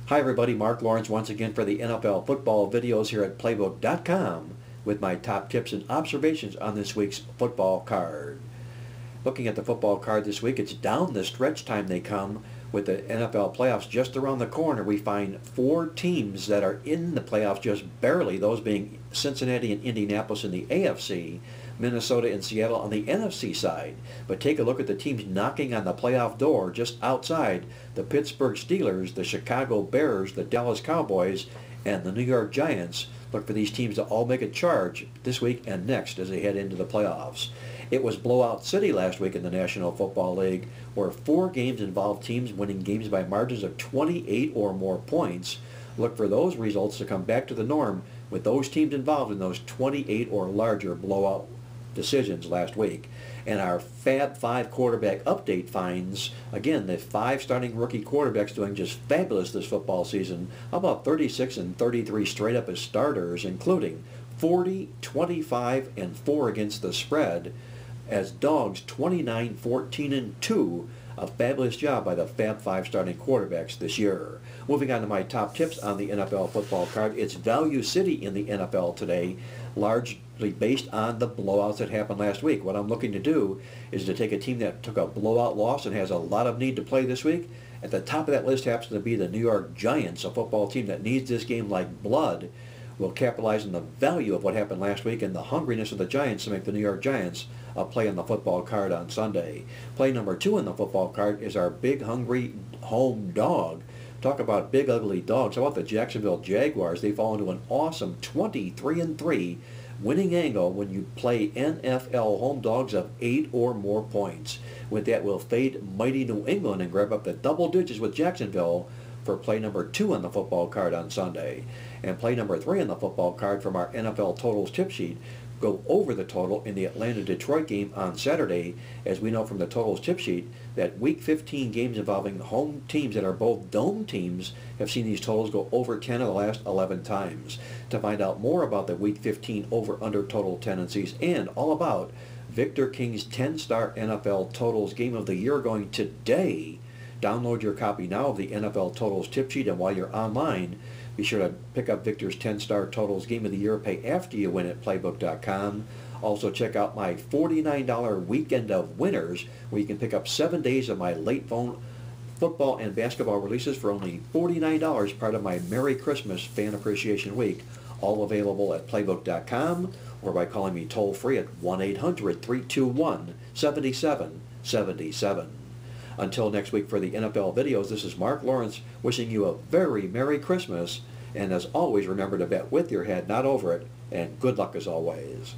Hi everybody, Mark Lawrence once again for the NFL football videos here at Playbook.com with my top tips and observations on this week's football card. Looking at the football card this week, it's down the stretch time they come with the NFL playoffs just around the corner. We find four teams that are in the playoffs just barely, those being Cincinnati and Indianapolis in the AFC, Minnesota and Seattle on the NFC side. But take a look at the teams knocking on the playoff door just outside: the Pittsburgh Steelers, the Chicago Bears, the Dallas Cowboys, and the New York Giants. Look for these teams to all make a charge this week and next as they head into the playoffs. It was blowout city last week in the National Football League, where four games involved teams winning games by margins of 28 or more points. Look for those results to come back to the norm with those teams involved in those 28 or larger blowout decisions last week. And our Fab 5 quarterback update finds, again, the five starting rookie quarterbacks doing just fabulous this football season. How about 36 and 33 straight up as starters, including 40, 25, and 4 against the spread, as dogs 29, 14, and 2. A fabulous job by the Fab 5 starting quarterbacks this year. Moving on to my top tips on the NFL football card. It's Value City in the NFL today, largely based on the blowouts that happened last week. What I'm looking to do is to take a team that took a blowout loss and has a lot of need to play this week. At the top of that list happens to be the New York Giants, a football team that needs this game like blood. Will capitalize on the value of what happened last week and the hungriness of the Giants to make the New York Giants a play on the football card on Sunday. Play number 2 on the football card is our big hungry home dog. Talk about big ugly dogs. How about the Jacksonville Jaguars? They fall into an awesome 23-3 winning angle when you play NFL home dogs of 8 or more points. With that, we'll fade mighty New England and grab up the double digits with Jacksonville for play number 2 on the football card on Sunday. And play number 3 on the football card from our NFL totals tip sheet, go over the total in the Atlanta-Detroit game on Saturday, as we know from the totals tip sheet that Week 15 games involving home teams that are both dome teams have seen these totals go over 10 of the last 11 times. To find out more about the Week 15 over-under total tendencies and all about Victor King's 10-star NFL totals game of the year going today, download your copy now of the NFL Totals tip sheet, and while you're online, be sure to pick up Victor's 10-star Totals Game of the Year pay after you win at Playbook.com. Also check out my $49 Weekend of Winners, where you can pick up 7 days of my late phone football and basketball releases for only $49, part of my Merry Christmas Fan Appreciation Week. All available at Playbook.com or by calling me toll-free at 1-800-321-7777. Until next week for the NFL videos, this is Mark Lawrence wishing you a very Merry Christmas. And as always, remember to bet with your head, not over it. And good luck as always.